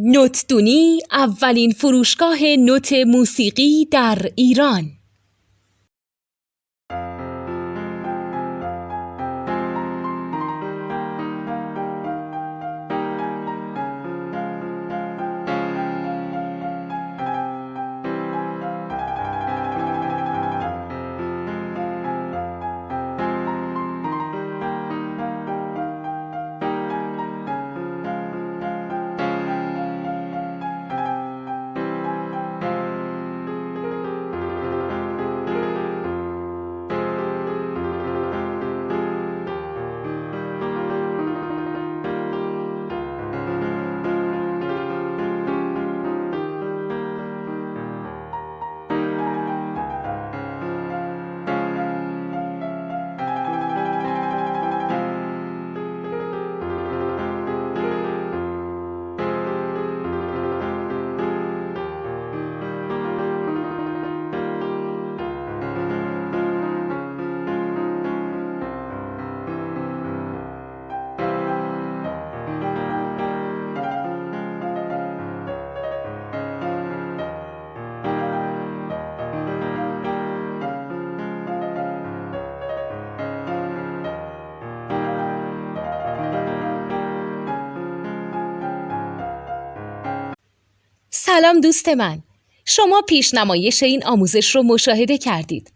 نوتدونی اولین فروشگاه نوت موسیقی در ایران. سلام دوست من، شما پیشنمایش این آموزش رو مشاهده کردید.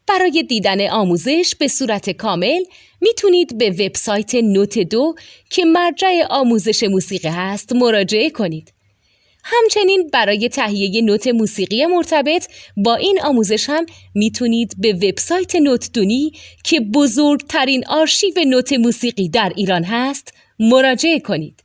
برای دیدن آموزش به صورت کامل میتونید به وبسایت نوت2 که مرجع آموزش موسیقی هست مراجعه کنید. همچنین برای تهیه نوت موسیقی مرتبط با این آموزش هم میتونید به وبسایت نوتدونی که بزرگترین آرشیو نوت موسیقی در ایران هست مراجعه کنید.